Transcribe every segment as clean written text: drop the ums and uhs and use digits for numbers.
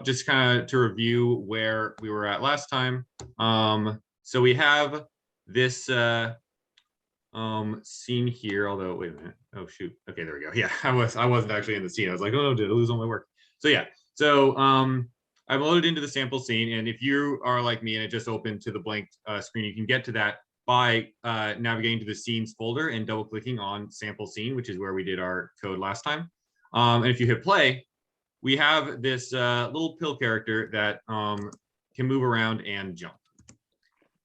just kind of to review where we were at last time. So we have this scene here, although wait a minute. Oh shoot. Okay, there we go. Yeah, I wasn't actually in the scene. I was like, oh, did I lose all my work? So yeah. So I've loaded into the sample scene, and if you are like me and it just opened to the blank screen, you can get to that by navigating to the scenes folder and double clicking on sample scene, which is where we did our code last time. And if you hit play, we have this little pill character that can move around and jump.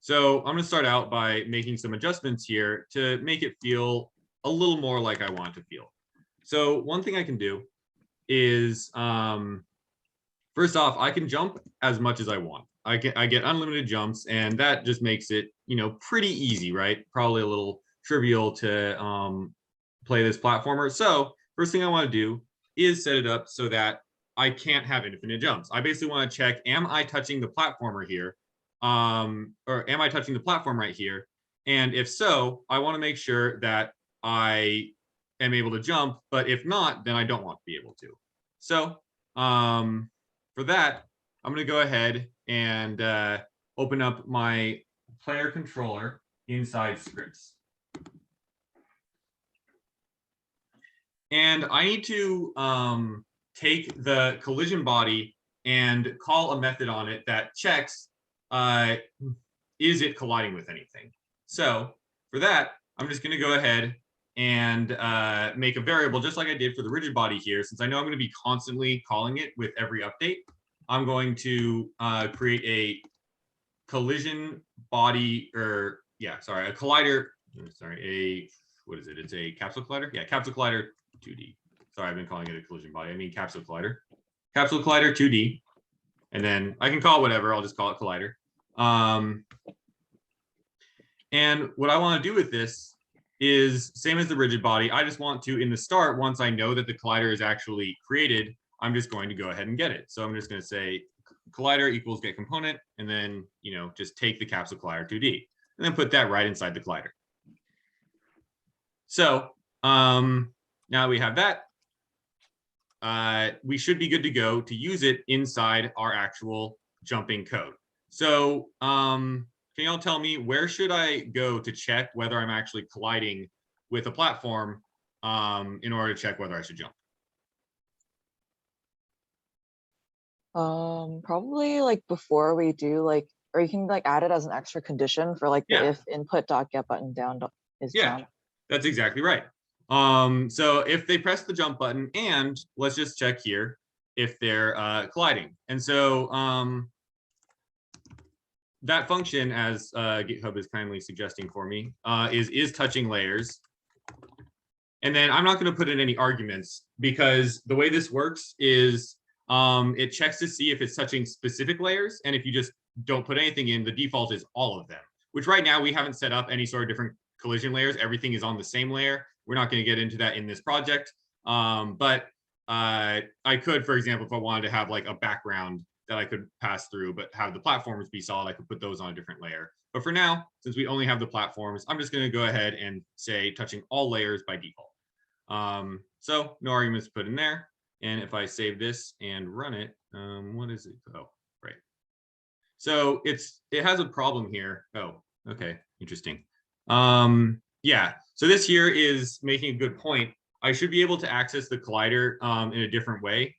So I'm going to start out by making some adjustments here to make it feel a little more like I want it to feel. So one thing I can do is, first off, I can jump as much as I want. I get unlimited jumps, and that just makes it, pretty easy, right? Probably a little trivial to play this platformer. So first thing I want to do is set it up so that I can't have infinite jumps. I basically want to check, am I touching the platformer here? Or am I touching the platform right here? And if so, I want to make sure that I am able to jump, but if not, then I don't want to be able to. So for that, I'm going to go ahead and open up my player controller inside scripts. And I need to take the collision body and call a method on it that checks, is it colliding with anything? So for that, I'm just going to go ahead and make a variable just like I did for the rigid body here. Since I know I'm going to be constantly calling it with every update, I'm going to create a collision body, or a collider. What is it? It's a capsule collider. Yeah, capsule collider 2D. Sorry, I've been calling it a collision body. I mean capsule collider. Capsule collider 2D. And then I can call it whatever. I'll just call it collider. And what I want to do with this is same as the rigid body. I just want to, in the start, once I know that the collider is actually created, I'm just going to go ahead and get it. So I'm just going to say collider equals get component, and then, just take the capsule collider 2D and then put that right inside the collider. So now we have that. We should be good to go to use it inside our actual jumping code. So can y'all tell me, where should I go to check whether I'm actually colliding with a platform in order to check whether I should jump? Probably like before we do or you can add it as an extra condition for the if input.get button down is jump. That's exactly right. So if they press the jump button, and let's just check here if they're colliding. And so that function, as GitHub is kindly suggesting for me, is touching layers. And then I'm not going to put in any arguments, because the way this works is it checks to see if it's touching specific layers. And if you just don't put anything in, the default is all of them, which right now we haven't set up any sort of different collision layers. Everything is on the same layer. We're not going to get into that in this project. But I could, for example, if I wanted to have like a background that I could pass through, but have the platforms be solid, I could put those on a different layer. But for now, since we only have the platforms, I'm just going to go ahead and say touching all layers by default. So no arguments put in there. And if I save this and run it, what is it? Oh, right. So it has a problem here. Oh, okay, interesting. Yeah, so this here is making a good point. I should be able to access the collider in a different way.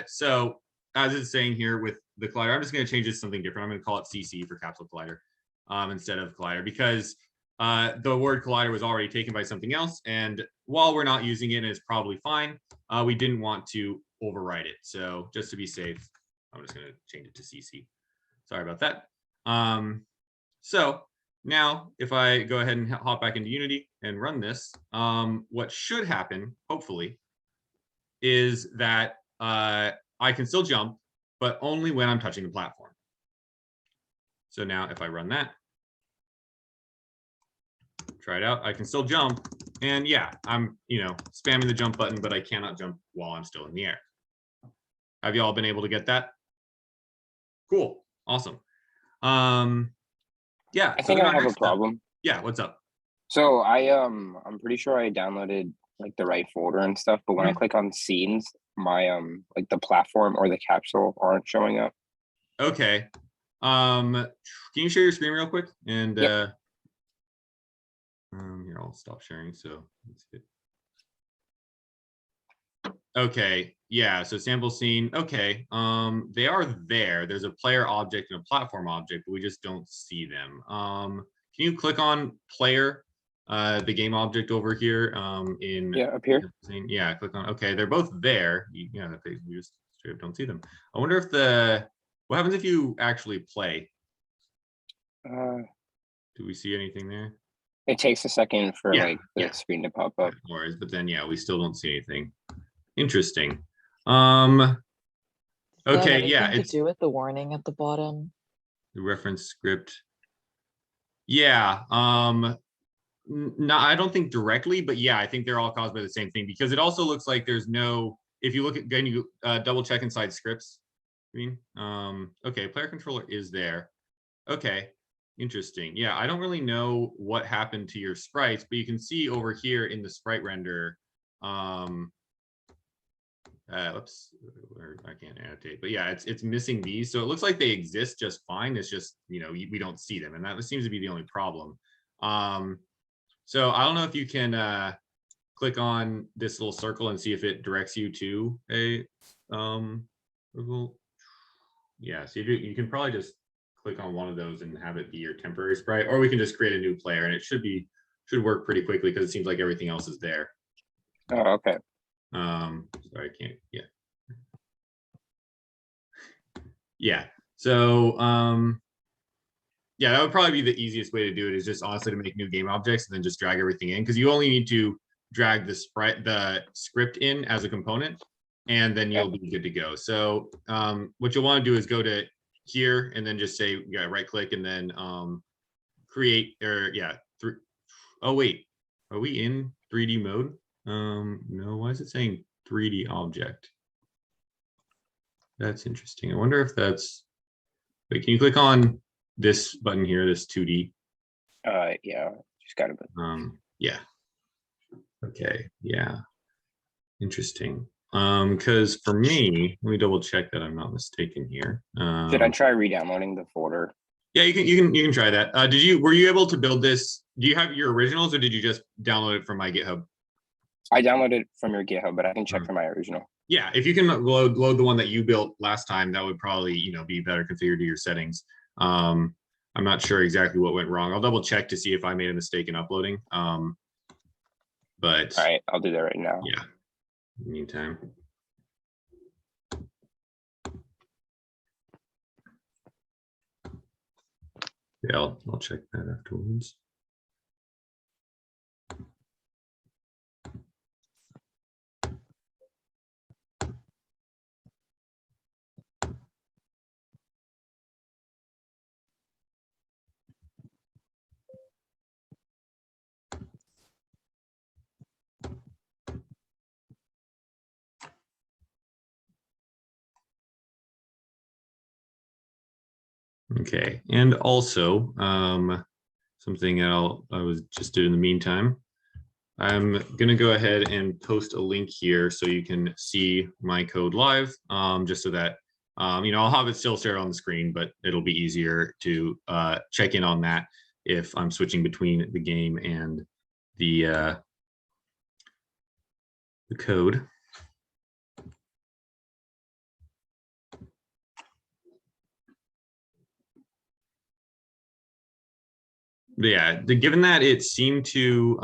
So as it's saying here with the collider, I'm just going to change this to something different. I'm going to call it CC for capsule collider instead of collider, because the word collider was already taken by something else. And while we're not using it, and it's probably fine, we didn't want to overwrite it. So just to be safe, I'm just going to change it to CC. Sorry about that. So now if I go ahead and hop back into Unity and run this, what should happen, hopefully, is that I can still jump, but only when I'm touching the platform. So now if I run that, try it out, I can still jump. And yeah, I'm spamming the jump button, but I cannot jump while I'm still in the air. Have you all been able to get that? Cool. Awesome. Yeah. I think I have a problem. Yeah, what's up? So I'm pretty sure I downloaded like the right folder and stuff, but when I click on scenes, my like the platform or the capsule aren't showing up. Okay. Can you share your screen real quick? And Yep. here, I'll stop sharing. So let's get. Okay, yeah, so sample scene. Okay, they are there. There's a player object and a platform object, but we just don't see them. Can you click on player, the game object over here? Yeah, up here. Yeah, click on. Okay, they're both there. Yeah, we just straight up don't see them. I wonder if what happens if you actually play? Do we see anything there? It takes a second for Yeah, like the screen to pop up. No worries, but then yeah, we still don't see anything. Interesting. Okay, yeah, it's to do with the warning at the bottom. The reference script. Yeah, no, I don't think directly, but yeah, I think they're all caused by the same thing because it also looks like there's no. If you look at, can you double check inside scripts? I mean, okay, player controller is there. Okay, interesting. Yeah, I don't really know what happened to your sprites, but you can see over here in the sprite render. Oops, I can't annotate, but yeah, it's missing these. So it looks like they exist just fine. It's just, we don't see them, and that seems to be the only problem. So I don't know if you can click on this little circle and see if it directs you to a Google. Yeah, so you can probably just click on one of those and have it be your temporary sprite, or we can just create a new player, and it should work pretty quickly because it seems like everything else is there. Oh, okay. Sorry, I can't. Yeah. So yeah, that would probably be the easiest way to do it, is just honestly to make new game objects and then just drag everything in, because you only need to drag the script in as a component, and then you'll be good to go. So what you'll want to do is go to here and then just say, right click and then create, or oh wait, are we in 3D mode? No, why is it saying 3D object? That's interesting. I wonder if that's, wait, can you click on this button here, this 2D? Yeah, just got it. Yeah. Okay, yeah. Interesting. Because for me, let me double check that I'm not mistaken here. Should I try re-downloading the folder? Yeah, you can try that. Were you able to build this? Do you have your originals, or did you just download it from my GitHub? I downloaded it from your GitHub, but I can check for my original. Yeah, if you can load the one that you built last time, that would probably be better configured to your settings. I'm not sure exactly what went wrong. I'll double check to see if I made a mistake in uploading. But all right, I'll do that right now. Yeah. In the meantime. Yeah, I'll check that afterwards. Okay, and also something I was just doing in the meantime, I'm gonna go ahead and post a link here so you can see my code live, just so that I'll have it still shared on the screen, but it'll be easier to check in on that if I'm switching between the game and the code. But yeah, given that it seemed to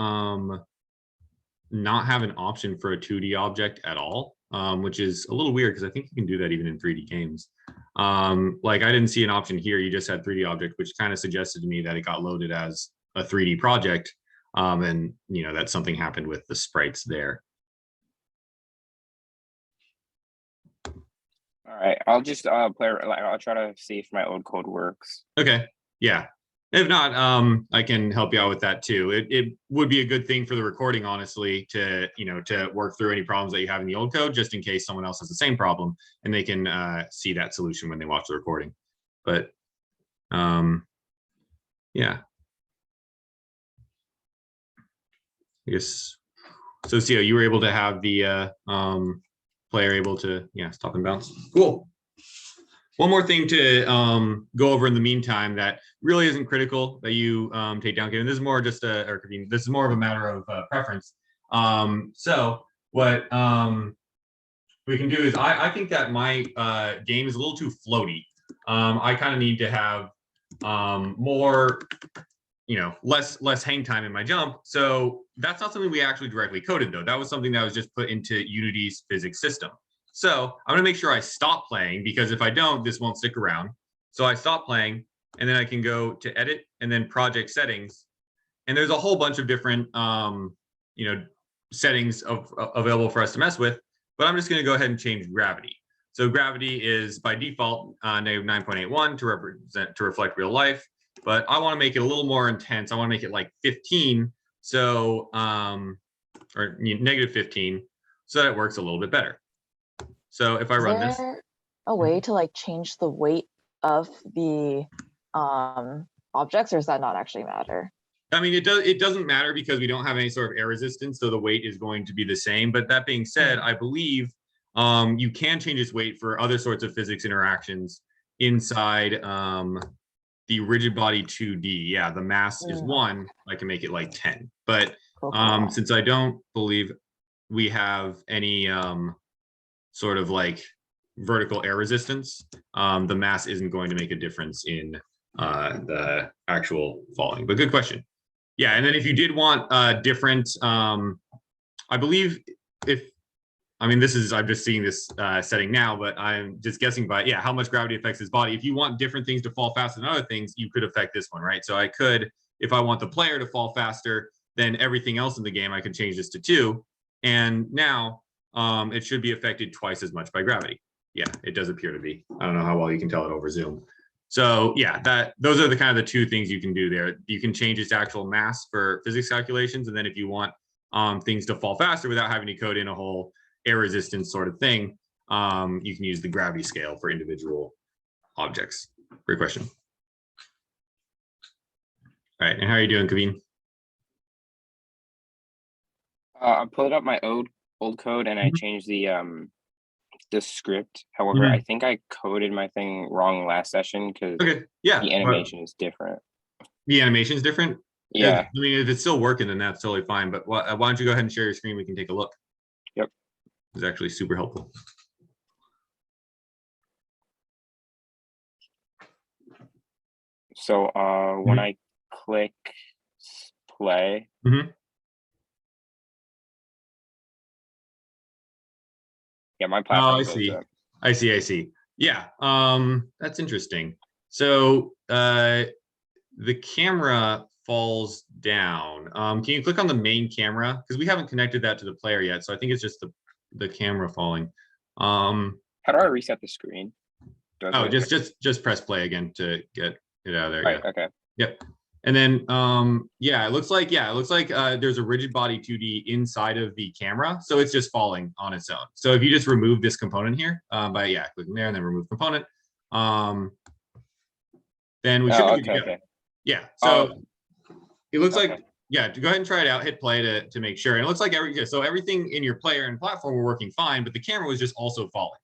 not have an option for a 2D object at all, which is a little weird because I think you can do that even in 3D games. Like I didn't see an option here. You just had 3D object, which kind of suggested to me that it got loaded as a 3D project. And that something happened with the sprites there. All right, I'll just I'll try to see if my old code works. Okay, yeah. If not, I can help you out with that too. It would be a good thing for the recording, honestly, to work through any problems that you have in the old code, just in case someone else has the same problem and they can see that solution when they watch the recording. But yeah, I guess so. Cio, you were able to have the player able to, yeah, stop and bounce. Cool. One more thing to go over in the meantime that really isn't critical that you take down. This is more just this is more of a matter of preference. So what we can do is I think that my game is a little too floaty. I kind of need to have more, less hang time in my jump. So that's not something we actually directly coded though. That was something that was just put into Unity's physics system. So I'm gonna make sure I stop playing, because if I don't, this won't stick around. So I stop playing, and then I can go to edit and then project settings. And there's a whole bunch of different settings available for us to mess with, but I'm just gonna go ahead and change gravity. So gravity is by default negative 9.81 to reflect real life, but I want to make it a little more intense. I want to make it like 15, so or negative 15, so that it works a little bit better. So if I run this, a way to like change the weight of the objects, or does that not actually matter? I mean, it doesn't matter because we don't have any sort of air resistance, so the weight is going to be the same. But that being said, I believe you can change its weight for other sorts of physics interactions inside the rigid body 2D. Yeah, the mass is 1. I can make it like 10. But since I don't believe we have any sort of like vertical air resistance, the mass isn't going to make a difference in the actual falling. But good question. Yeah, and then if you did want different, I believe I'm just seeing this setting now, but I'm just guessing by, how much gravity affects his body. If you want different things to fall faster than other things, you could affect this one, right? So I could, if I want the player to fall faster than everything else in the game, I can change this to 2. And now it should be affected twice as much by gravity. Yeah, it does appear to be. I don't know how well you can tell it over Zoom. So yeah, those are the kind of the 2 things you can do there. You can change its actual mass for physics calculations. And then if you want things to fall faster without having to code in a whole air resistance sort of thing, you can use the gravity scale for individual objects. Great question. All right, and how are you doing, Kaveen? I pulled up my old code and I changed the script. However, I think I coded my thing wrong last session because the animation is different. The animation is different? Yeah. I mean, if it's still working, then that's totally fine. But why don't you go ahead and share your screen? We can take a look. Yep. It's actually super helpful. So when I click play, yeah, my platform. Oh, I see. Yeah, that's interesting. So the camera falls down. Can you click on the main camera? Because we haven't connected that to the player yet, so I think it's just the camera falling. How do I reset the screen? Just press play again to get it out of there. Right, yeah. okay. Yep. And then it looks like there's a rigid body 2D inside of the camera, so it's just falling on its own. So if you just remove this component here by clicking there and then remove component, then we should be good to go. Okay. Yeah. So it looks like go ahead and try it out. Hit play to make sure. And it looks like everything in your player and platform were working fine, but the camera was just also falling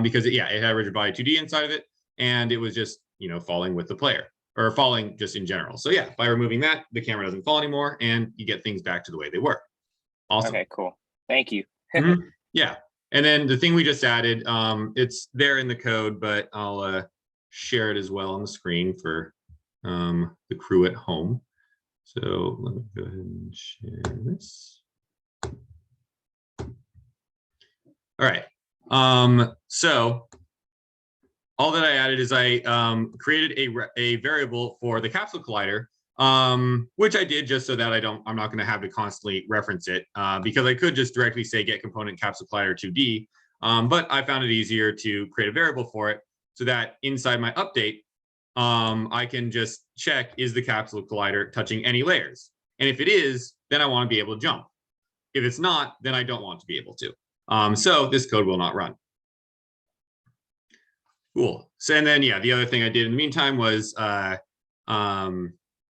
because it had rigid body 2D inside of it, and it was just falling with the player. Or falling just in general. So yeah, by removing that, the camera doesn't fall anymore and you get things back to the way they were. Awesome. Okay, cool. Thank you. Yeah. And then the thing we just added, it's there in the code, but I'll share it as well on the screen for the crew at home. So let me go ahead and share this. All right. So all that I added is I created a variable for the capsule collider, which I did just so that I'm not going to have to constantly reference it because I could just directly say get component capsule collider 2D, but I found it easier to create a variable for it so that inside my update, I can just check, is the capsule collider touching any layers? And if it is, then I want to be able to jump. If it's not, then I don't want to be able to. So this code will not run. Cool. So, and then, the other thing I did in the meantime was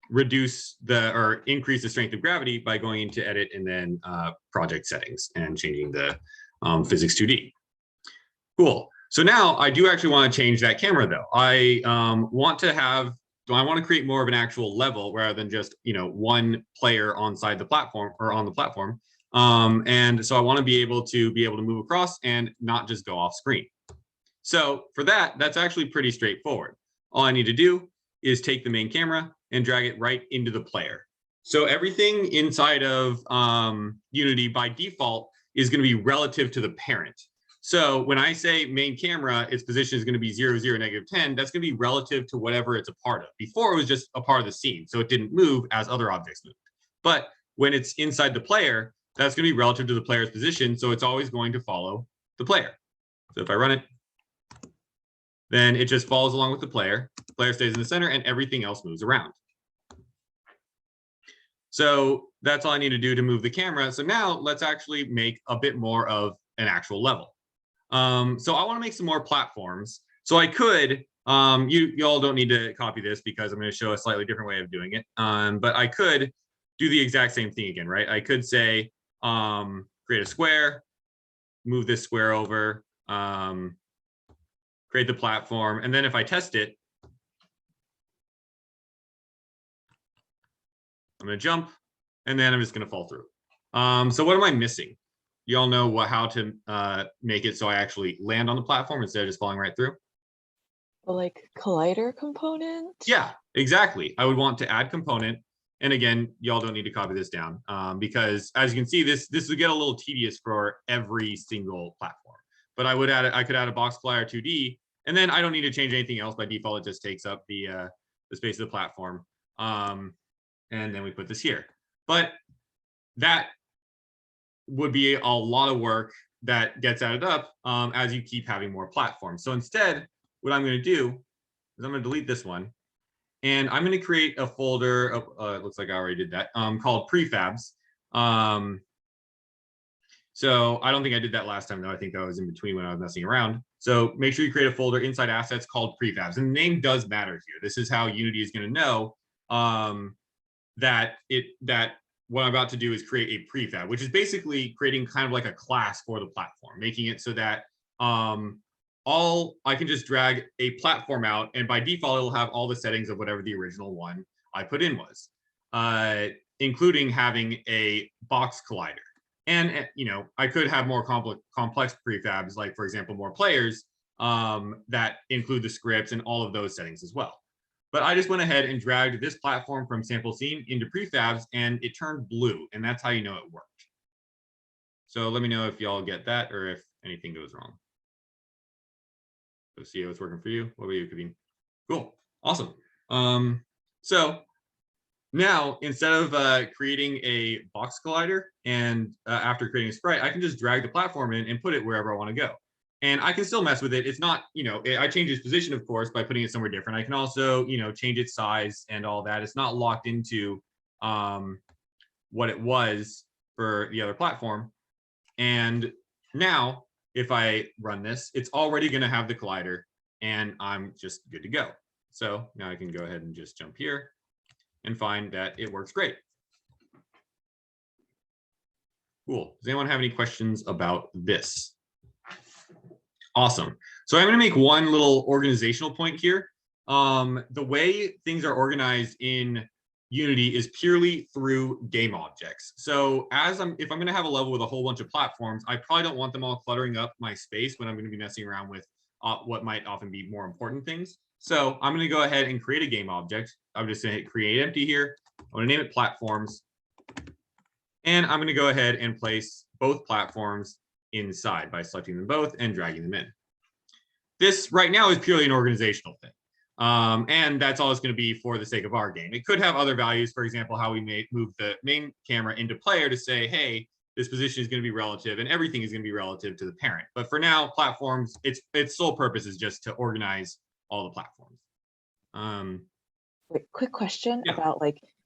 increase the strength of gravity by going into edit and then project settings and changing the physics 2D. Cool. So now I do actually want to change that camera though. I want to create more of an actual level rather than just, one player on the platform or on the platform. And so I want to be able to move across and not just go off screen. So for that, that's actually pretty straightforward. All I need to do is take the main camera and drag it right into the player. So everything inside of Unity by default is going to be relative to the parent. So when I say main camera, its position is going to be 0, 0, -10. That's going to be relative to whatever it's a part of. Before, it was just a part of the scene, so it didn't move as other objects moved. But when it's inside the player, that's going to be relative to the player's position, so it's always going to follow the player. So if I run it, then it just follows along with the player. The player stays in the center, and everything else moves around. So that's all I need to do to move the camera. So now let's actually make a bit more of an actual level. So I want to make some more platforms. So I could, you all don't need to copy this because I'm going to show a slightly different way of doing it. But I could do the exact same thing again, right? I could say, create a square, move this square over, create the platform. And then if I test it, I'm going to jump, and then I'm just going to fall through. So what am I missing? You all know how to make it so I actually land on the platform instead of just falling right through? Like collider component? Yeah, exactly. I would want to add component. And again, y'all don't need to copy this down because as you can see, this would get a little tedious for every single platform. But I could add a box collider 2D, and then I don't need to change anything else. By default, it just takes up the space of the platform. And then we put this here. But that would be a lot of work that gets added up as you keep having more platforms. So instead, what I'm going to do is I'm going to delete this one, and I'm going to create a folder. It looks like I already did that. Called prefabs. So I don't think I did that last time though. I think that was in between when I was messing around. So make sure you create a folder inside assets called prefabs, and the name does matter here. This is how Unity is going to know that what I'm about to do is create a prefab, which is basically creating kind of like a class for the platform, making it so that I can just drag a platform out, and by default, it'll have all the settings of whatever the original one I put in was, including having a box collider. And I could have more complex prefabs, like for example, more players that include the scripts and all of those settings as well. But I just went ahead and dragged this platform from sample scene into prefabs, and it turned blue, and that's how you know it worked. So let me know if y'all get that or if anything goes wrong. So see how it's working for you. What about you, Kavin? Cool, awesome. So now instead of creating a box collider and after creating a sprite, I can just drag the platform in and put it wherever I want to go. And I can still mess with it. It's not, I change its position, of course, by putting it somewhere different. I can also, change its size and all that. It's not locked into what it was for the other platform. And now, if I run this, it's already going to have the collider, and I'm just good to go. So now I can go ahead and just jump here and find that it works great. Cool. Does anyone have any questions about this? Awesome. So I'm going to make one little organizational point here. The way things are organized in Unity is purely through game objects. So if I'm going to have a level with a whole bunch of platforms, I probably don't want them all cluttering up my space when I'm going to be messing around with what might often be more important things. So I'm going to go ahead and create a game object. I'm just going to hit create empty here. I'm going to name it platforms. And I'm going to go ahead and place both platforms inside by selecting them both and dragging them in. This right now is purely an organizational thing. And that's all it's going to be for the sake of our game. It could have other values, for example, how we may move the main camera into player to say, hey, this position is going to be relative and everything is going to be relative to the parent. But for now, platforms, its sole purpose is just to organize all the platforms. Wait, quick question about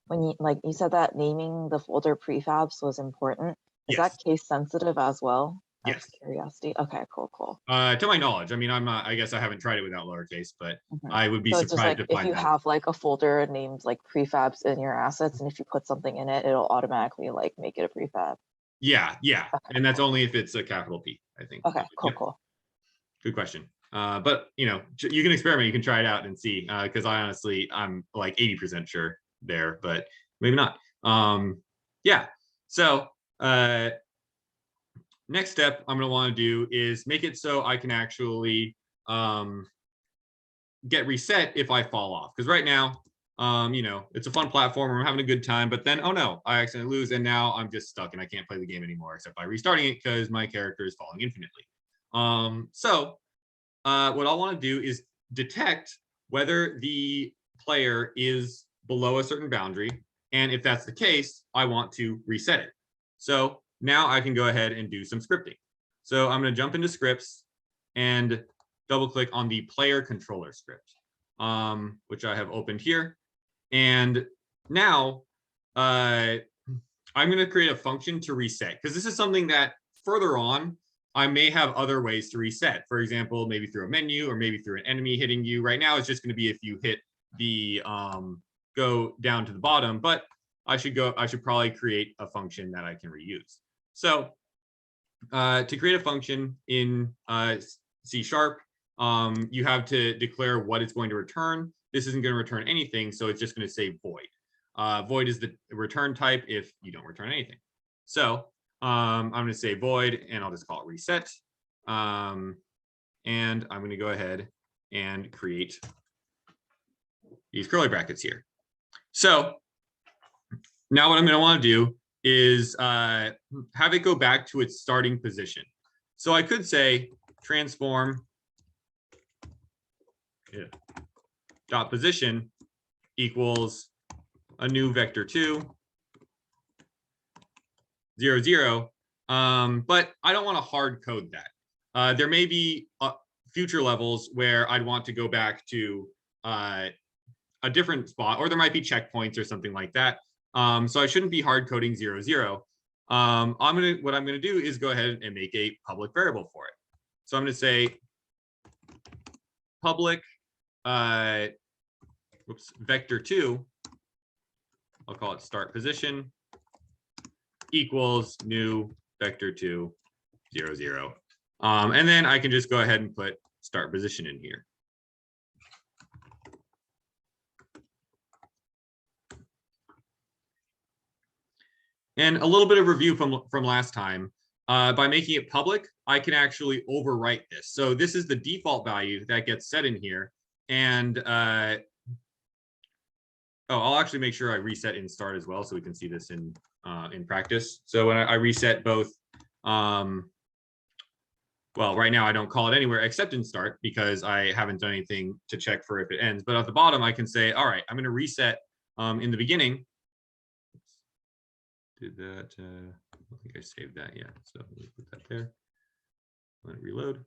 when you said that naming the folder prefabs was important. Is that case sensitive as well? Yes. Curiosity. Okay, cool. To my knowledge, I mean, I guess I haven't tried it without lowercase, but I would be so surprised to find if you that. have a folder named prefabs in your assets, and if you put something in it, it'll automatically make it a prefab. Yeah. Okay, And that's only if it's a capital P, I think. Okay, cool. Good question. But you know, you can experiment. You can try it out and see. Because I honestly, I'm like 80% sure there, but maybe not. Yeah. So next step I'm going to want to do is make it so I can actually get reset if I fall off. Because right now, you know, it's a fun platform. I'm having a good time, but then, oh no, I accidentally lose, and now I'm just stuck and I can't play the game anymore except by restarting it because my character is falling infinitely. So what I want to do is detect whether the player is below a certain boundary, and if that's the case, I want to reset it. So now I can go ahead and do some scripting. So I'm going to jump into scripts and double click on the player controller script, which I have opened here. And now I'm going to create a function to reset, because this is something that further on I may have other ways to reset. For example, maybe through a menu or maybe through an enemy hitting you. Right now, it's just going to be if you hit the go down to the bottom, but I should probably create a function that I can reuse. So to create a function in C#, you have to declare what it's going to return. This isn't going to return anything, so it's just going to say void. Void is the return type if you don't return anything. So I'm going to say void, and I'll just call it reset. And I'm going to go ahead and create these curly brackets here. So now what I'm going to want to do is have it go back to its starting position. So I could say transform dot position equals a new vector2 0 0. But I don't want to hard code that. There may be future levels where I'd want to go back to a different spot, or there might be checkpoints or something like that. So I shouldn't be hard coding 0 0. What I'm gonna do is go ahead and make a public variable for it. So I'm gonna say public vector2, I'll call it start position, equals new vector2 0 0. And then I can just go ahead and put start position in here. And a little bit of review from last time. By making it public, I can actually overwrite this. So this is the default value that gets set in here. And I'll actually make sure I reset in start as well, so we can see this in practice. So when I reset both, well, right now I don't call it anywhere except in start because I haven't done anything to check for if it ends. But at the bottom, I can say, all right, I'm going to reset in the beginning. Did that? I don't think I saved that yet. So let me put that there. Let it reload.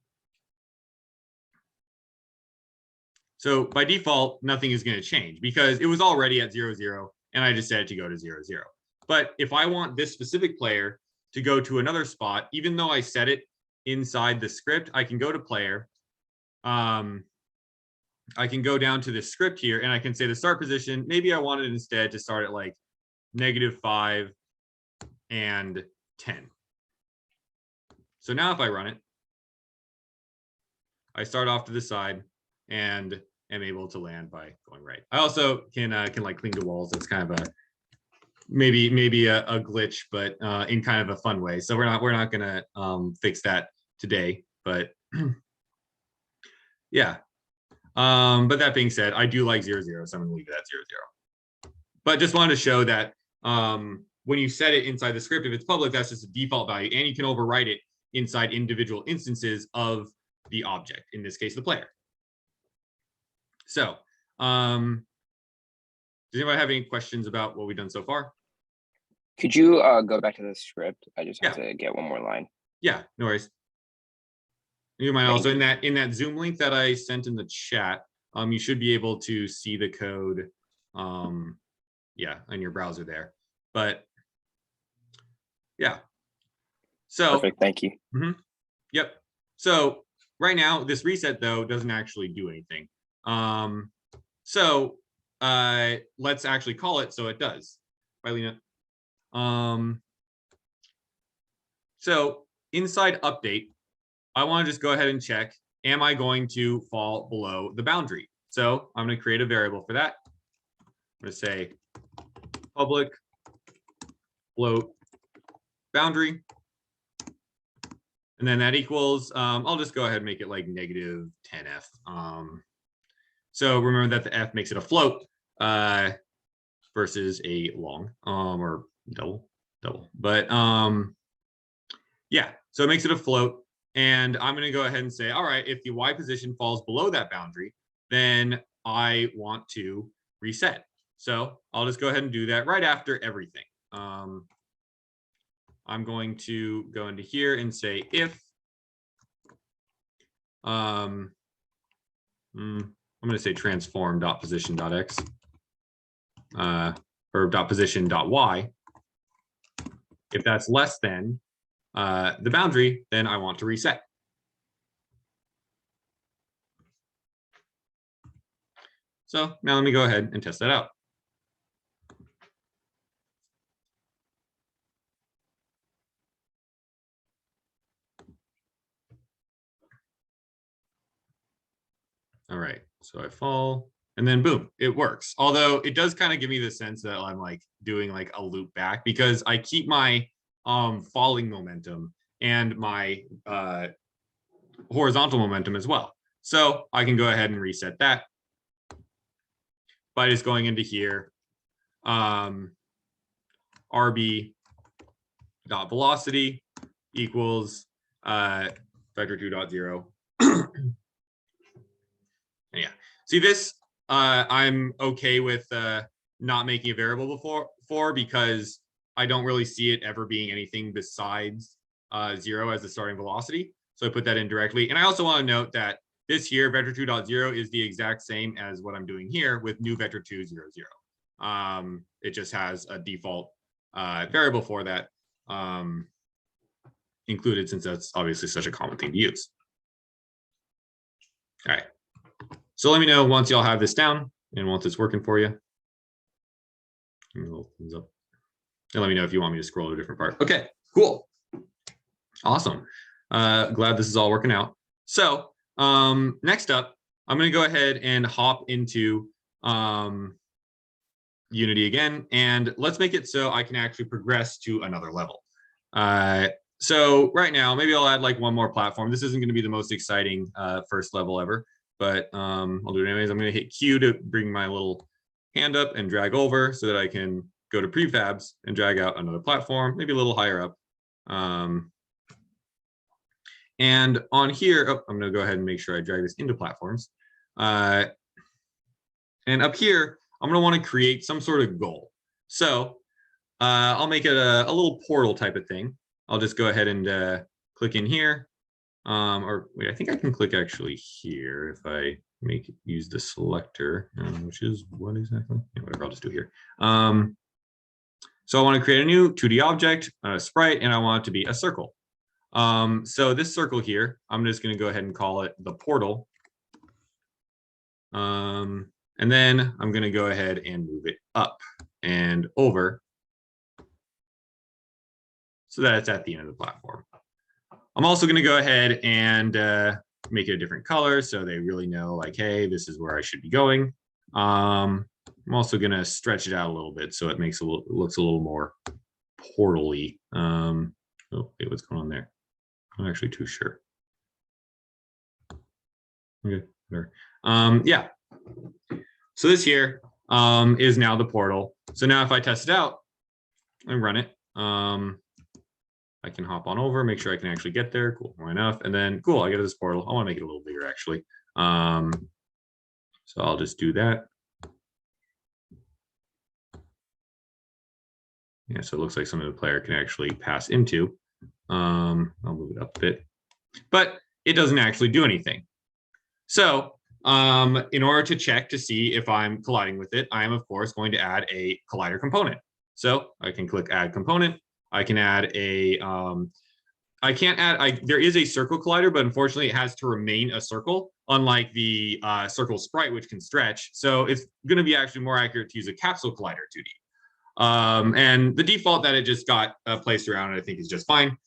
So by default, nothing is going to change because it was already at 0 0, and I just set it to go to 0 0. But if I want this specific player to go to another spot, even though I set it inside the script, I can go to player. I can go down to the script here, and I can say the start position. Maybe I wanted instead to start at like -5 and 10. So now if I run it, I start off to the side and am able to land by going right. I also can like cling to walls. That's kind of a maybe a glitch, but in kind of a fun way. So we're not gonna fix that today, but yeah. But that being said, I do like 0 0, so I'm gonna leave it at 0 0. But just wanted to show that when you set it inside the script, if it's public, that's just a default value, and you can overwrite it inside individual instances of the object, in this case, the player. So, does anybody have any questions about what we've done so far? Could you go back to the script? I just have to get one more line. Yeah, no worries. You might also in that Zoom link that I sent in the chat, you should be able to see the code, yeah, on your browser there. But yeah, so perfect. Thank you. Yep. So right now, this reset though doesn't actually do anything. So let's actually call it so it does. Bye, Lena. So inside update, I want to just go ahead and check am I going to fall below the boundary? So I'm going to create a variable for that. I'm going to say public float boundary. And then that equals, I'll just go ahead and make it like negative 10f. So remember that the f makes it a float versus a long or double. But yeah, so it makes it a float. And I'm going to go ahead and say, all right, if the y position falls below that boundary, then I want to reset. So I'll just go ahead and do that right after everything. I'm going to go into here and say if I'm going to say transform.position.x or .position.y. If that's less than the boundary, then I want to reset. So now let me go ahead and test that out. All right, so I fall and then boom, it works. Although it does kind of give me the sense that I'm like doing like a loop back because I keep my falling momentum and my horizontal momentum as well. So I can go ahead and reset that by just going into here, RB dot velocity equals vector 2.0. Yeah, see this, I'm okay with not making a variable before because I don't really see it ever being anything besides 0 as the starting velocity. So I put that in directly. And I also want to note that this here, vector 2.0 is the exact same as what I'm doing here with new vector 2.0.0. It just has a default variable for that included since that's obviously such a common thing to use. All right. So let me know once y'all have this down and once it's working for you. Give me a little thumbs up. And let me know if you want me to scroll to a different part. Okay, cool. Awesome. Glad this is all working out. So next up, I'm going to go ahead and hop into Unity again. And let's make it so I can actually progress to another level. So right now, maybe I'll add like one more platform. This isn't going to be the most exciting first level ever. But I'll do it anyways. I'm going to hit Q to bring my little hand up and drag over so that I can go to prefabs and drag out another platform, maybe a little higher up. And on here, I'm going to go ahead and make sure I drag this into platforms. And up here, I'm going to want to create some sort of goal. So I'll make it a little portal type of thing. I'll just go ahead and click in here. Or wait, I think I can click actually here if I use the selector, which is what exactly? Yeah, whatever, I'll just do here. So I want to create a new 2D object, a sprite, and I want it to be a circle. So this circle here, I'm just going to go ahead and call it the portal. And then I'm going to go ahead and move it up and over so that it's at the end of the platform. I'm also going to go ahead and make it a different color so they really know like, hey, this is where I should be going. I'm also going to stretch it out a little bit so it makes it looks a little more portal-y. Oh, wait, what's going on there? I'm not actually too sure. Okay, whatever. Yeah. So this here is now the portal. So now if I test it out and run it, I can hop on over, make sure I can actually get there. Cool, why enough. And then cool, I get to this portal. I want to make it a little bigger actually. So I'll just do that. Yeah, so it looks like something the player can actually pass into. I'll move it up a bit, but it doesn't actually do anything. So in order to check to see if I'm colliding with it, I am of course going to add a collider component. So I can click add component. I can add a, I can't add, there is a circle collider, but unfortunately it has to remain a circle, unlike the circle sprite, which can stretch. So it's going to be actually more accurate to use a capsule collider 2D. And the default that it just got placed around, I think is just fine.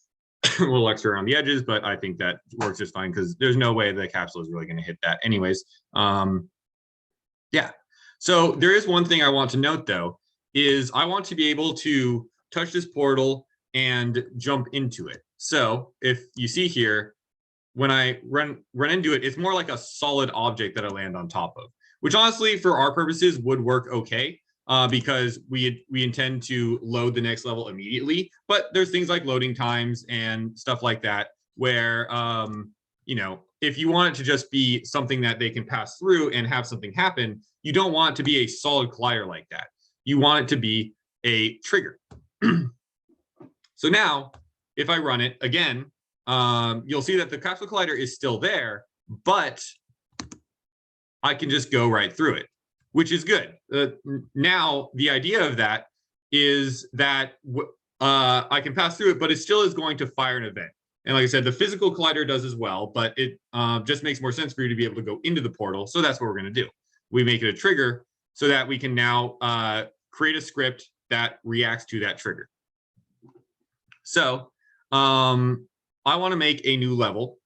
a little extra around the edges, but I think that works just fine because there's no way the capsule is really going to hit that anyways. Yeah. So there is one thing I want to note though, is I want to be able to touch this portal and jump into it. So if you see here, when I run into it, it's more like a solid object that I land on top of, which honestly for our purposes would work okay. Because we intend to load the next level immediately, but there's things like loading times and stuff like that where you know, if you want it to just be something that they can pass through and have something happen, you don't want it to be a solid collider like that. You want it to be a trigger. So now, if I run it again, you'll see that the capsule collider is still there, but I can just go right through it, which is good. Now, the idea of that is that I can pass through it, but it still is going to fire an event. And like I said, the physical collider does as well, but it just makes more sense for you to be able to go into the portal. So that's what we're going to do. We make it a trigger so that we can now create a script that reacts to that trigger. So I want to make a new level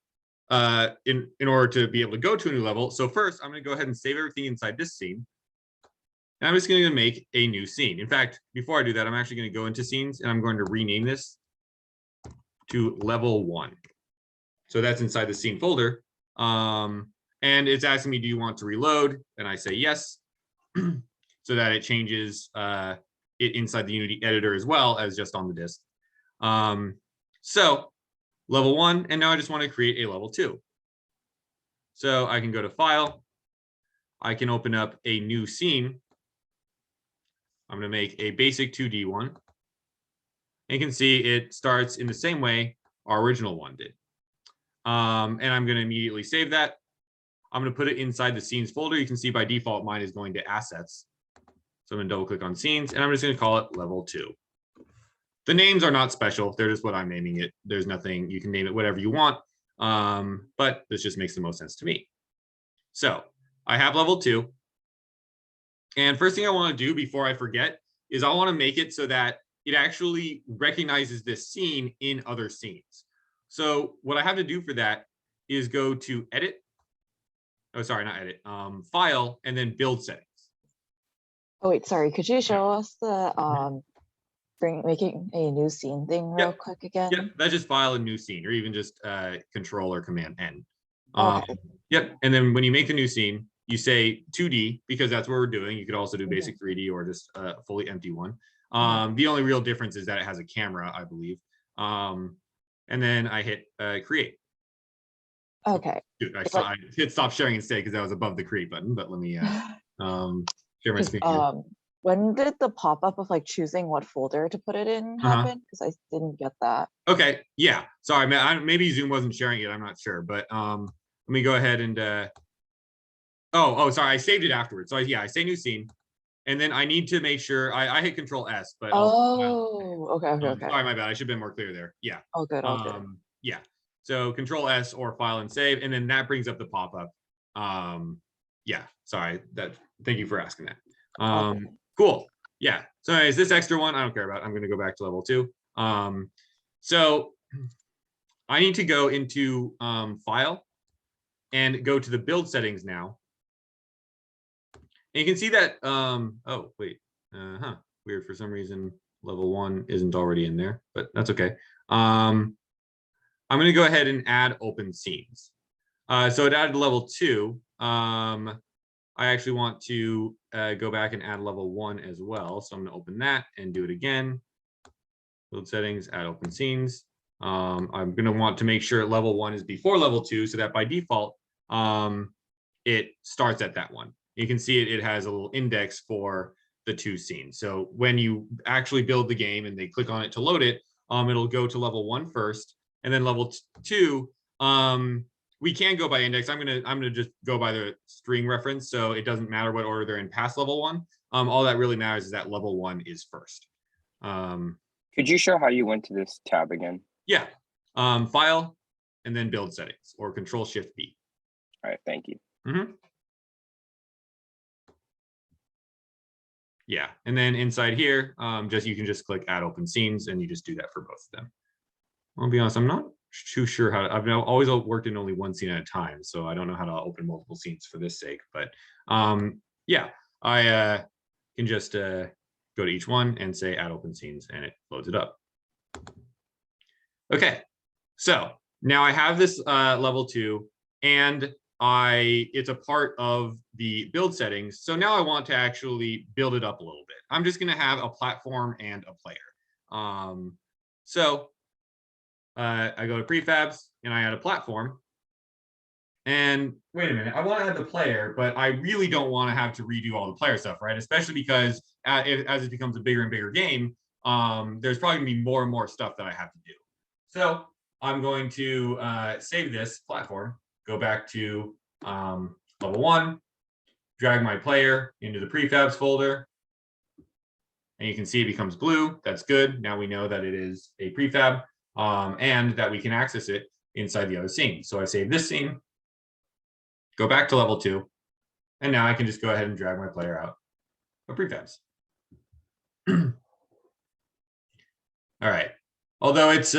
in order to be able to go to a new level. So first, I'm going to go ahead and save everything inside this scene. And I'm just going to make a new scene. In fact, before I do that, I'm actually going to go into scenes and I'm going to rename this to level 1. So that's inside the scene folder. And it's asking me, do you want to reload? And I say yes, so that it changes it inside the Unity editor as well as just on the disk. So level 1, and now I just want to create a level 2. So I can go to File. I can open up a new scene. I'm going to make a basic 2D one. And you can see it starts in the same way our original one did. And I'm going to immediately save that. I'm going to put it inside the scenes folder. You can see by default, mine is going to assets. So I'm going to double click on scenes and I'm just going to call it level 2. The names are not special. They're just what I'm naming it. There's nothing, you can name it whatever you want. But this just makes the most sense to me. So I have level 2. And first thing I want to do before I forget is I want to make it so that it actually recognizes this scene in other scenes. So what I have to do for that is go to edit. Oh, sorry, not edit. File and then build settings. Oh wait, sorry. Could you show us the making a new scene thing real quick again? Yep, that's just file a new scene, or even just Control or Command N. Okay. Yep, and then when you make a new scene, you say 2D because that's what we're doing. You could also do basic 3D or just a fully empty one. The only real difference is that it has a camera, I believe. And then I hit create. Okay. Dude, I hit stop sharing instead because that was above the create button, but let me share my screen here. When did the pop-up of like choosing what folder to put it in happen? Because I didn't get that. Okay, yeah. Sorry, maybe Zoom wasn't sharing it. I'm not sure, but let me go ahead and oh, sorry, I saved it afterwards. So I say new scene, and then I need to make sure I hit Control S. But okay. Sorry, my bad. I should have been more clear there. Yeah. All good. Yeah. So Control S or File and Save, and then that brings up the pop-up. Yeah. Sorry. Thank you for asking that. Cool. Yeah. So anyways, this extra one I don't care about. I'm going to go back to level 2. So I need to go into File and go to the build settings now. And you can see that, oh, wait, weird, for some reason, level 1 isn't already in there, but that's okay. I'm going to go ahead and add open scenes. So it added level 2. I actually want to go back and add level 1 as well. So I'm going to open that and do it again. Build settings, add open scenes. I'm going to want to make sure level 1 is before level 2 so that by default, it starts at that one. You can see it has a little index for the 2 scenes. So when you actually build the game and they click on it to load it, it'll go to level 1 first, and then level 2. We can go by index. I'm gonna just go by the string reference, so it doesn't matter what order they're in past level 1. All that really matters is that level 1 is first. Could you show how you went to this tab again? Yeah. File and then build settings, or Control Shift B. All right, thank you. Yeah, and then inside here, you can just click add open scenes, and you just do that for both of them. I'll be honest, I'm not too sure how to, I've always worked in only one scene at a time, so I don't know how to open multiple scenes for this sake. But yeah, I can just go to each one and say add open scenes, and it loads it up. Okay, so now I have this level 2, and it's a part of the build settings. So now I want to actually build it up a little bit. I'm just going to have a platform and a player. So I go to prefabs and I add a platform. And wait a minute, I want to add the player, but I really don't want to have to redo all the player stuff, right? Especially because as it becomes a bigger and bigger game, there's probably going to be more and more stuff that I have to do. So I'm going to save this platform, go back to level 1, drag my player into the prefabs folder, and you can see it becomes blue. That's good. Now we know that it is a prefab and that we can access it inside the other scene. So I save this scene, go back to level 2, and now I can just go ahead and drag my player out of prefabs. All right. Although it's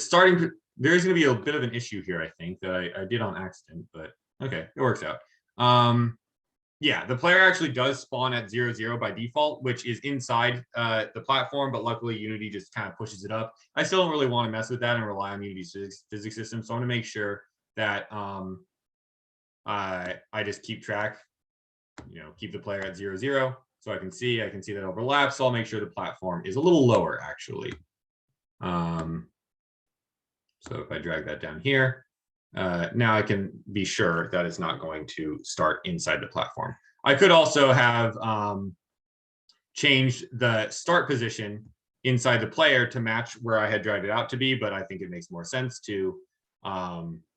starting to, there's going to be a bit of an issue here, I think, that I did on accident, but okay, it works out. Yeah, the player actually does spawn at 0, by default, which is inside the platform, but luckily Unity just kind of pushes it up. I still don't really want to mess with that and rely on Unity's physics system, so I want to make sure that I just keep track, keep the player at 0, so I can see that overlaps. So I'll make sure the platform is a little lower, actually. So if I drag that down here, now I can be sure that it's not going to start inside the platform. I could also have changed the start position inside the player to match where I had dragged it out to be, but I think it makes more sense to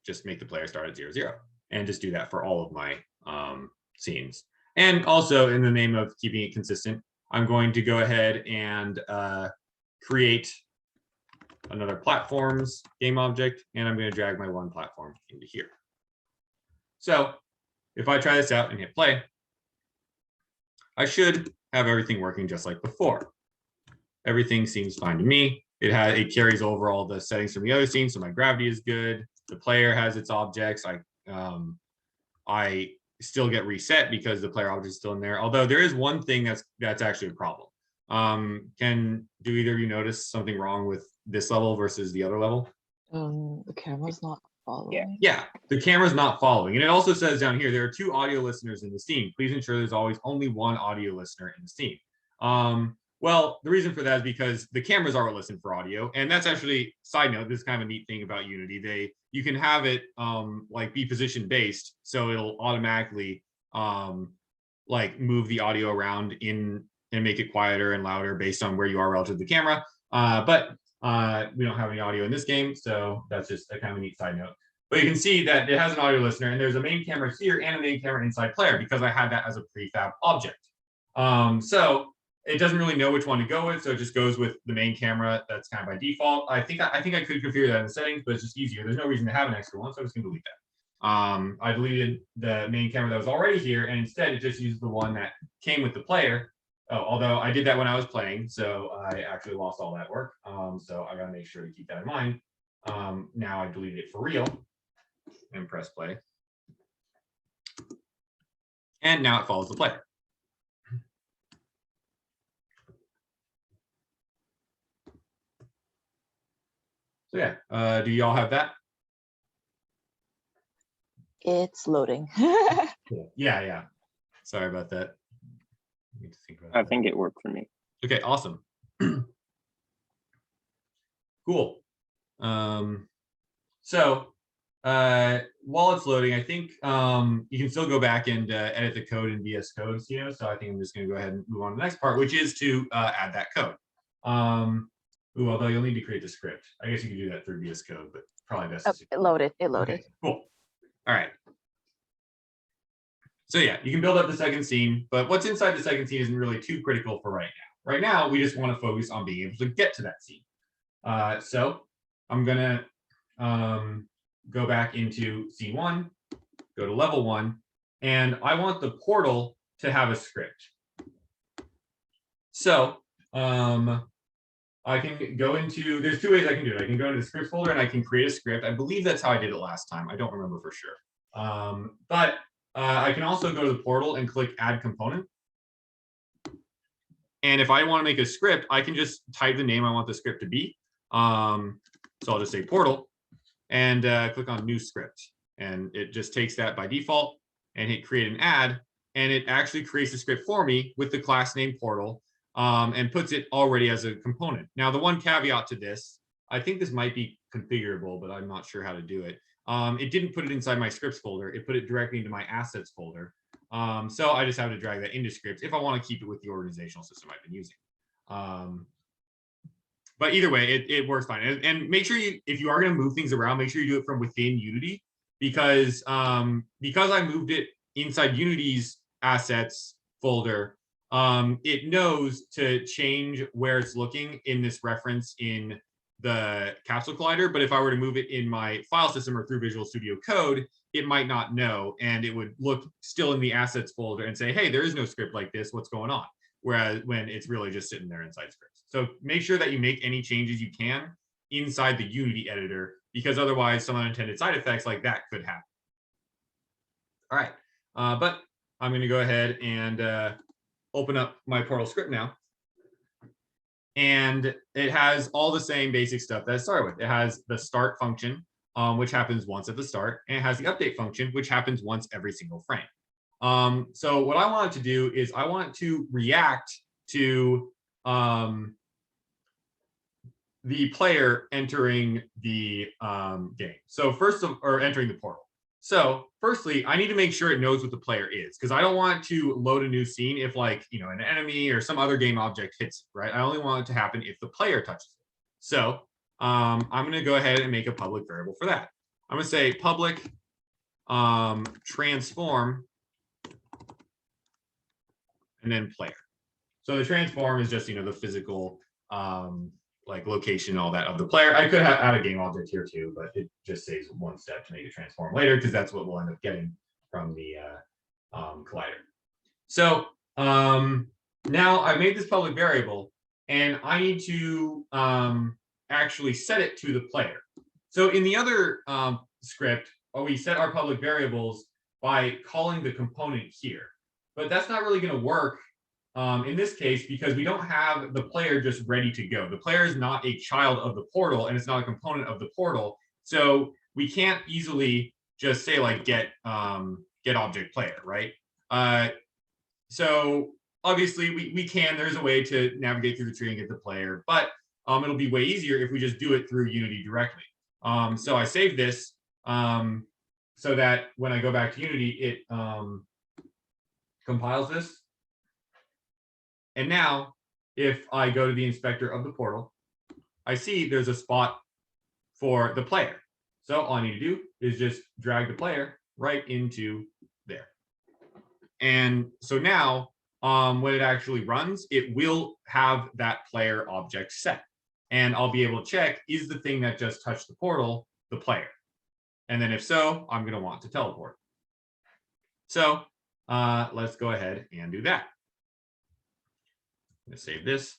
just make the player start at 0, and just do that for all of my scenes. And also, in the name of keeping it consistent, I'm going to go ahead and create another platforms game object, and I'm going to drag my one platform into here. So if I try this out and hit play, I should have everything working just like before. Everything seems fine to me. It carries over all the settings from the other scene, so my gravity is good. The player has its objects. I still get reset because the player object is still in there. Although there is one thing that's actually a problem. Do either of you notice something wrong with this level versus the other level? The camera's not following. Yeah, the camera's not following. And it also says down here, there are 2 audio listeners in the scene. Please ensure there's always only 1 audio listener in the scene. Well, the reason for that is because the cameras are what listen for audio. And that's actually, side note, this is kind of a neat thing about Unity. You can have it like be position based. So it'll automatically like move the audio around and make it quieter and louder based on where you are relative to the camera. But we don't have any audio in this game, so that's just a kind of a neat side note. But you can see that it has an audio listener, and there's a main camera here and a main camera inside player because I had that as a prefab object. So it doesn't really know which one to go with, so it just goes with the main camera. That's kind of by default. I think I could configure that in the settings, but it's just easier. There's no reason to have an extra one, so I'm just going to delete that. I deleted the main camera that was already here, and instead it just uses the one that came with the player. Oh, although I did that when I was playing, so I actually lost all that work. So I got to make sure to keep that in mind. Now I deleted it for real and press play. And now it follows the player. So yeah, do y'all have that? It's loading. Cool. Yeah. Sorry about that. I think it worked for me. Okay, awesome. Cool. So while it's loading, I think you can still go back and edit the code in VS Code, so I think I'm just going to go ahead and move on to the next part, which is to add that code. Although you'll need to create the script. I guess you can do that through VS Code, but probably best. It loaded. Okay, cool. All right. So yeah, you can build up the second scene, but what's inside the second scene isn't really too critical for right now. Right now, we just want to focus on being able to get to that scene. So I'm gonna go back into scene 1, go to level 1, and I want the portal to have a script. So I can go into, there's two ways I can do it. I can go into the scripts folder and I can create a script. I believe that's how I did it last time. I don't remember for sure. But I can also go to the portal and click add component. And if I want to make a script, I can just type the name I want the script to be. So I'll just say portal and click on new script. And it just takes that by default and hit create an add. And it actually creates the script for me with the class name portal. And puts it already as a component. Now, the one caveat to this, I think this might be configurable, but I'm not sure how to do it. It didn't put it inside my scripts folder. It put it directly into my assets folder. So I just have to drag that into scripts if I want to keep it with the organizational system I've been using. But either way, it works fine. And make sure you, if you are going to move things around, make sure you do it from within Unity, because I moved it inside Unity's assets folder. It knows to change where it's looking in this reference in the Capsule Collider, but if I were to move it in my file system or through Visual Studio Code, it might not know, and it would look still in the assets folder and say, hey, there is no script like this, what's going on? Whereas when it's really just sitting there inside scripts. So make sure that you make any changes you can inside the Unity editor, because otherwise some unintended side effects like that could happen. All right, but I'm going to go ahead and open up my portal script now. And it has all the same basic stuff that I started with. It has the start function, which happens once at the start, and it has the update function, which happens once every single frame. So what I want it to do is I want it to react to the player entering the game. So entering the portal. So firstly, I need to make sure it knows what the player is, because I don't want to load a new scene if, like, an enemy or some other game object hits it, right? I only want it to happen if the player touches it. So I'm going to go ahead and make a public variable for that. I'm going to say public transform and then player. So the transform is just, the physical like location, all that of the player. I could have add a game object here too, but it just saves one step to make it transform later, because that's what we'll end up getting from the collider. So now I've made this public variable, and I need to actually set it to the player. So in the other script, we set our public variables by calling the component here, but that's not really going to work in this case, because we don't have the player just ready to go. The player is not a child of the portal, and it's not a component of the portal. So we can't easily just say, like, get object player, right? So obviously we can, there's a way to navigate through the tree and get the player, but it'll be way easier if we just do it through Unity directly. So I save this so that when I go back to Unity, it compiles this. And now, if I go to the inspector of the portal, I see there's a spot for the player. So all I need to do is just drag the player right into there. And so now, when it actually runs, it will have that player object set. And I'll be able to check, is the thing that just touched the portal the player? And then if so, I'm going to want to teleport. So let's go ahead and do that. I'm going to save this,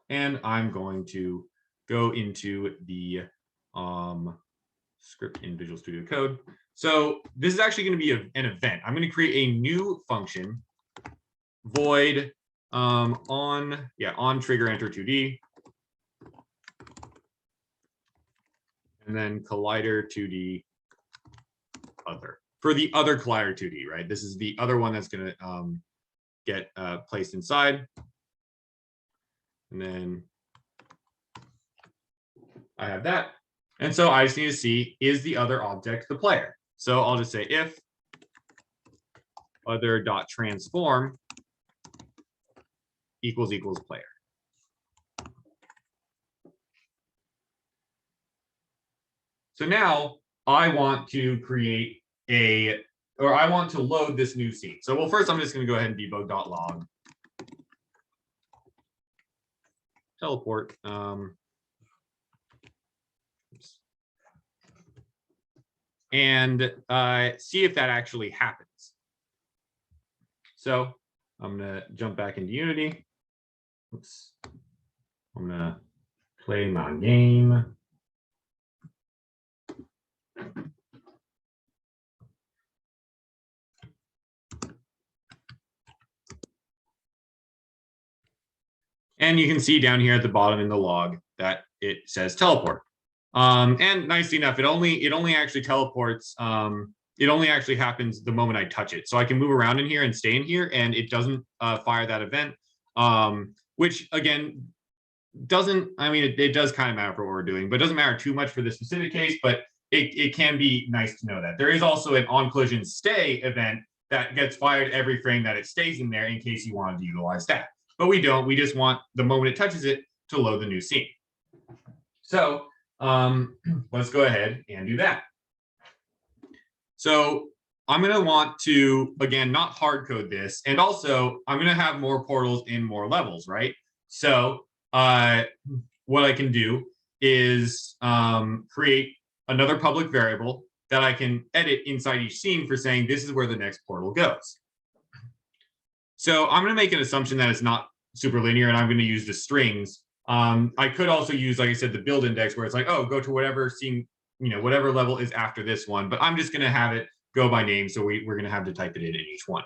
and I'm going to go into the script in Visual Studio Code. So this is actually going to be an event. I'm going to create a new function, void on trigger enter 2D, and then collider 2D other for the other collider 2D, right? This is the other one that's going to get placed inside. And then I have that. And so I just need to see, is the other object the player? So I'll just say if other.transform equals player. So now I want to create I want to load this new scene. So, well, first I'm just going to go ahead and debug.log. Teleport. And see if that actually happens. So I'm going to jump back into Unity. Oops. I'm going to play my game. And you can see down here at the bottom in the log that it says teleport. And nicely enough, it only actually teleports. It only actually happens the moment I touch it. So I can move around in here and stay in here, and it doesn't fire that event. Which again doesn't. I mean, it does kind of matter for what we're doing, but it doesn't matter too much for this specific case. But it can be nice to know that there is also an on collision stay event that gets fired every frame that it stays in there in case you wanted to utilize that. But we don't. We just want the moment it touches it to load the new scene. So let's go ahead and do that. So I'm going to want to, again, not hard code this. And also, I'm going to have more portals in more levels, right? So what I can do is create another public variable that I can edit inside each scene for saying this is where the next portal goes. So I'm going to make an assumption that it's not super linear, and I'm going to use the strings. I could also use, like I said, the build index where it's like, oh, go to whatever scene, whatever level is after this one. But I'm just going to have it go by name, so we're going to have to type it in each one.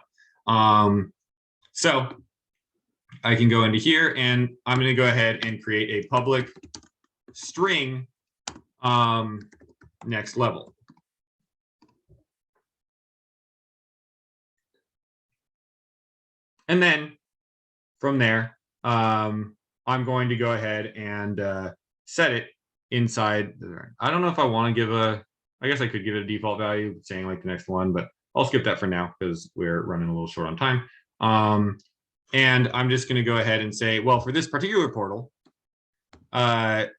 So I can go into here, and I'm going to go ahead and create a public string next level. And then from there, I'm going to go ahead and set it inside. I don't know if I want to give I guess I could give it a default value saying like the next one, but I'll skip that for now because we're running a little short on time. And I'm just going to go ahead and say, well, for this particular portal, I'm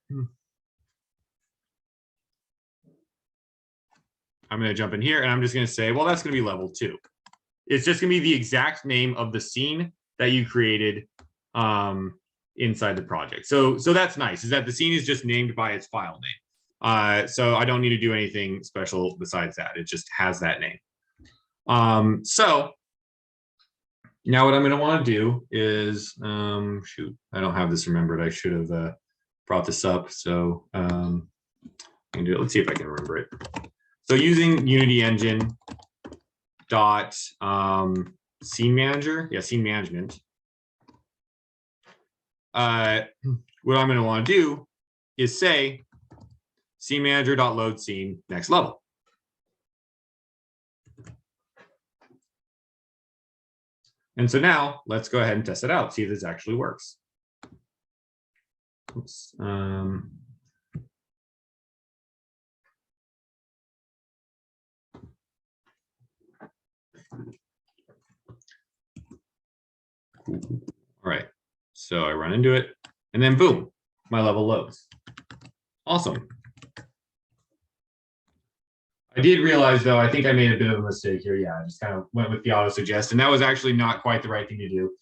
going to jump in here and I'm just going to say, well, that's going to be level 2. It's just going to be the exact name of the scene that you created inside the project. So that's nice, is that the scene is just named by its file name. So I don't need to do anything special besides that. It just has that name. So now what I'm going to want to do is, shoot, I don't have this remembered. I should have brought this up. So I can do it. Let's see if I can remember it. So using Unity Engine dot scene manager, scene management. What I'm going to want to do is say scene manager dot load scene next level. And so now let's go ahead and test it out, see if this actually works. Oops. All right, so I run into it, and then boom, my level loads. Awesome. I did realize, though, I think I made a bit of a mistake here. Yeah, I just kind of went with the auto suggest, and that was actually not quite the right thing to do.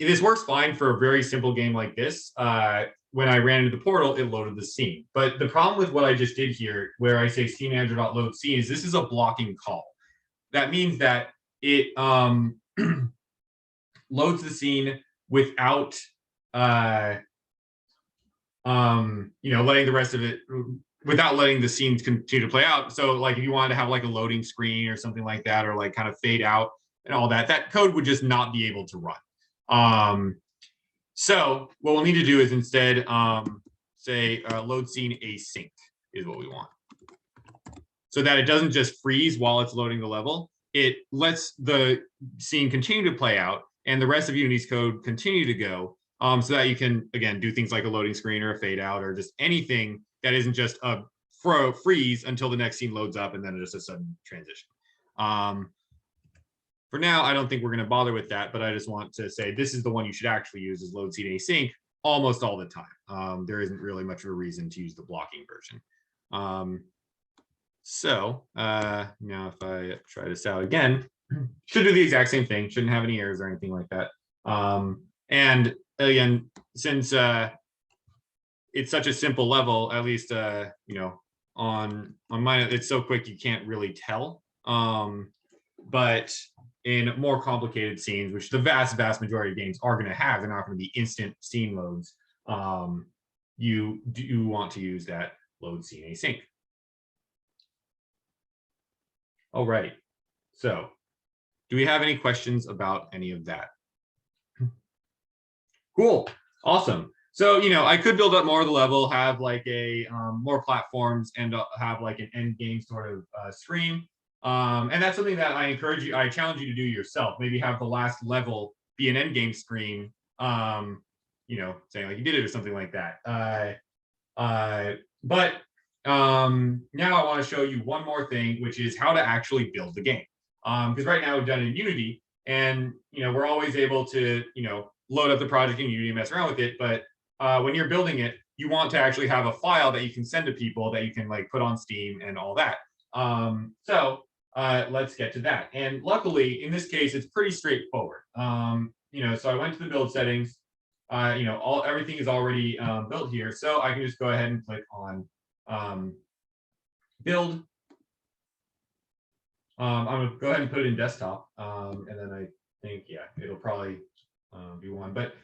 This works fine for a very simple game like this. When I ran into the portal, it loaded the scene. But the problem with what I just did here, where I say scene manager dot load scene, is this is a blocking call. That means that it loads the scene without letting the rest of it, without letting the scenes continue to play out. So like if you wanted to have like a loading screen or something like that, or like kind of fade out and all that, that code would just not be able to run. So what we'll need to do is instead say load scene async is what we want. So that it doesn't just freeze while it's loading the level. It lets the scene continue to play out and the rest of Unity's code continue to go, so that you can, again, do things like a loading screen or a fade out or just anything that isn't just a freeze until the next scene loads up and then just a sudden transition. For now, I don't think we're going to bother with that, but I just want to say this is the one you should actually use, is load scene async almost all the time. There isn't really much of a reason to use the blocking version. So now if I try this out again, should do the exact same thing, shouldn't have any errors or anything like that. And again, since it's such a simple level, at least on mine, it's so quick you can't really tell. But in more complicated scenes, which the vast majority of games are going to have, they're not going to be instant scene loads. you do want to use that load CNA sync. All right. So do we have any questions about any of that? Cool. Awesome. So, I could build up more of the level, have like a more platforms, and have like an end game sort of screen. And that's something that I challenge you to do yourself. Maybe have the last level be an end game screen, saying like you did it or something like that. But now I want to show you one more thing, which is how to actually build the game. Because right now we've done it in Unity, and we're always able to load up the project in Unity and mess around with it. But when you're building it, you want to actually have a file that you can send to people that you can like put on Steam and all that. So let's get to that. And luckily, in this case, it's pretty straightforward. So I went to the build settings. Everything is already built here, so I can just go ahead and click on build. I'm gonna go ahead and put it in desktop, and then I think it'll probably be one. But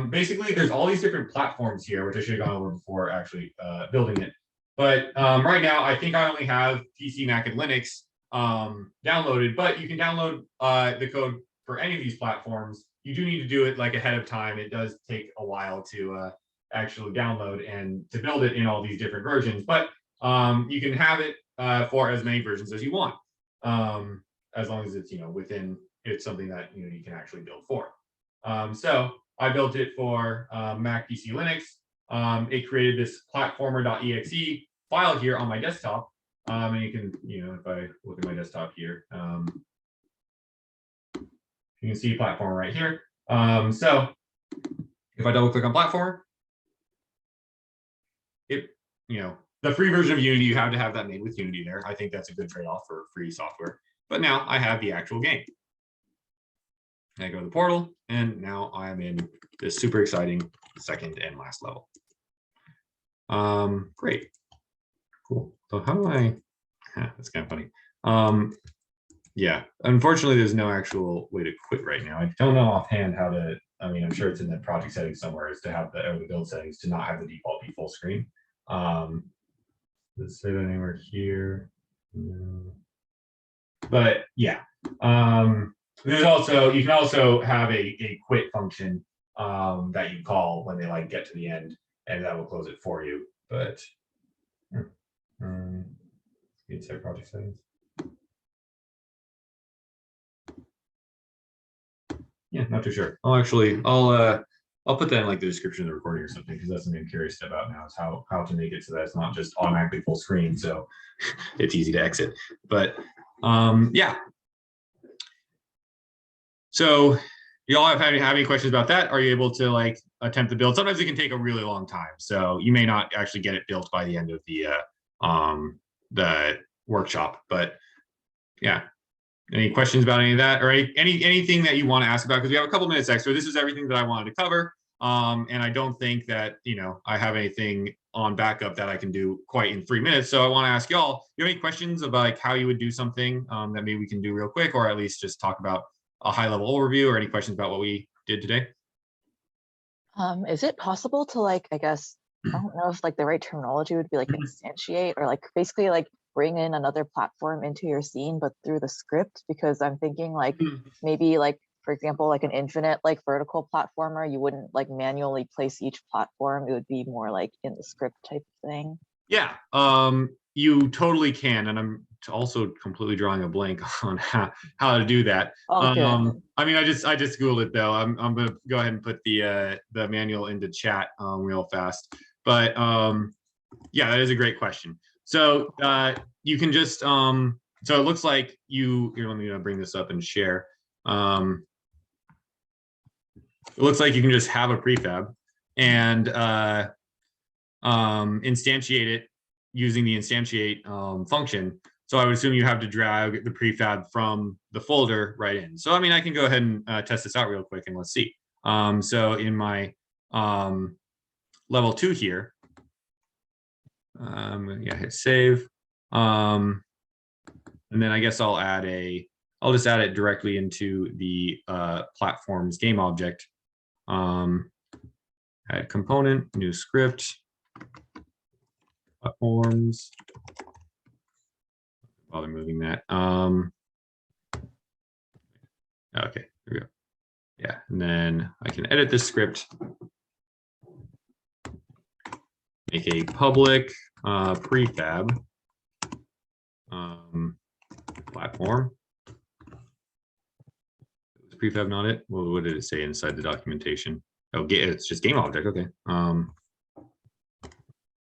basically, there's all these different platforms here, which I should have gone over before actually building it. But right now, I think I only have PC, Mac, and Linux downloaded. But you can download the code for any of these platforms. You do need to do it like ahead of time. It does take a while to actually download and to build it in all these different versions. But you can have it for as many versions as you want, as long as it's it's something that you can actually build for. So I built it for Mac, PC, Linux. It created this platformer.exe file here on my desktop, and you can if I look at my desktop here, you can see platformer right here. So if I double click on platformer, the free version of Unity, you have to have that made with Unity there. I think that's a good trade-off for free software. But now I have the actual game. I go to the portal, and now I'm in this super exciting second and last level. Great. Cool. So how do I, that's kind of funny. Yeah, unfortunately, there's no actual way to quit right now. I don't know offhand how to, I'm sure it's in the project settings somewhere, is to have the build settings to not have the default be full screen. Let's say that anywhere here. But yeah, there's also, you can also have a quit function that you call when they like get to the end, and that will close it for you. But inside project settings. Yeah, not too sure. I'll put that in like the description of the recording or something, because that's something I'm curious about now, is how to make it so that it's not just automatically full screen, so it's easy to exit. But yeah. So y'all have any questions about that? Are you able to like attempt the build? Sometimes it can take a really long time, so you may not actually get it built by the end of the workshop. But yeah. Any questions about any of that, or anything that you want to ask about? Because we have a couple minutes extra. This is everything that I wanted to cover, and I don't think that I have anything on backup that I can do quite in 3 minutes. So I want to ask y'all: you have any questions about like how you would do something that maybe we can do real quick, or at least just talk about a high-level overview, or any questions about what we did today? Is it possible to like, I guess, I don't know if like the right terminology would be like instantiate, or like basically like bring in another platform into your scene, but through the script? Because I'm thinking like maybe like, for example, like an infinite like vertical platformer, you wouldn't like manually place each platform. It would be more like in the script type of thing. Yeah, you totally can, and I'm also completely drawing a blank on how to do that. Oh, good. I just Googled it though. I'm gonna go ahead and put the manual into chat real fast. But yeah, that is a great question. So you can just so it looks like let me bring this up and share. It looks like you can just have a prefab and instantiate it using the instantiate function. So I would assume you have to drag the prefab from the folder right in. So I can go ahead and test this out real quick, and let's see. So in my level 2 here, hit save. And then I guess I'll just add it directly into the platform's game object. And add component, new script, platforms. Bother moving that. Okay, here we go. Yeah, and then I can edit this script. Make a public prefab platform. Is prefab not it? Well, what did it say inside the documentation? Oh, it's just game object. Okay.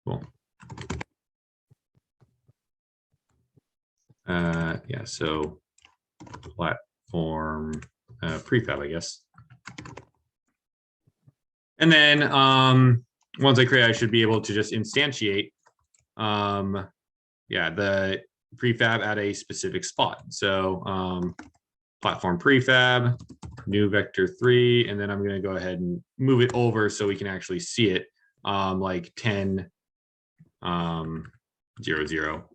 Cool. Yeah, so platform prefab, I guess. And then once I create, I should be able to just instantiate yeah, the prefab at a specific spot. So platform prefab, new vector 3, and then I'm going to go ahead and move it over so we can actually see it like 10 0 0.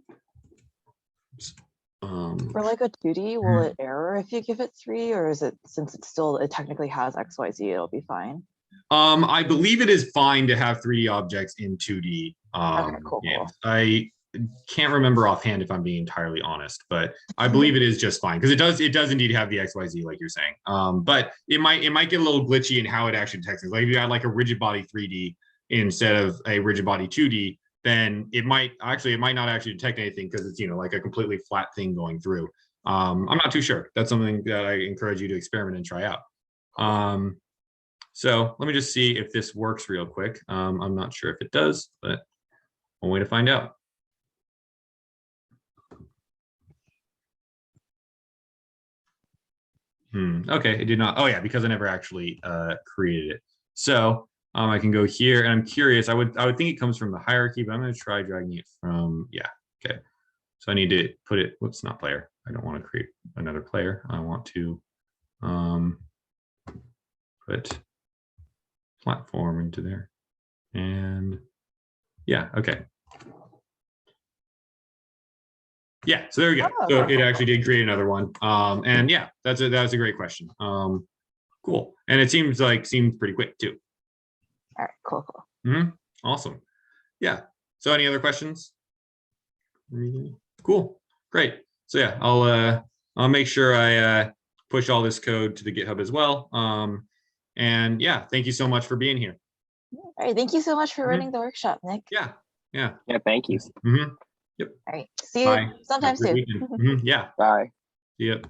For like a 2D, will it error if you give it 3, or is it, since it technically has XYZ, it'll be fine? I believe it is fine to have 3D objects in 2D Okay, cool. I can't remember offhand if I'm being entirely honest, but I believe it is just fine because it does indeed have the XYZ like you're saying. But it might get a little glitchy in how it actually detects it. Like if you had like a rigid body 3D instead of a rigid body 2D, then it might not actually detect anything because it's, you know, like a completely flat thing going through. I'm not too sure. That's something that I encourage you to experiment and try out. So let me just see if this works real quick. I'm not sure if it does, but one way to find out. Okay, it did not. Oh yeah, because I never actually created it. So I can go here, and I'm curious. I would think it comes from the hierarchy, but I'm going to try dragging it from. Yeah. Okay. So I need to put it. Whoops, not player. I don't want to create another player. I want to put platform into there, and yeah. Okay. Yeah, so there we go. So it actually did create another one. And yeah, that's a great question. Cool. And it seems pretty quick too. All right, cool. Awesome. Yeah. So any other questions? Cool. Great. So yeah, I'll make sure I push all this code to the GitHub as well. And yeah, thank you so much for being here. All right, thank you so much for running the workshop, Nick. Yeah. Yeah, thank you. Yep. All right, see you sometime soon. Yeah. Bye. Yep.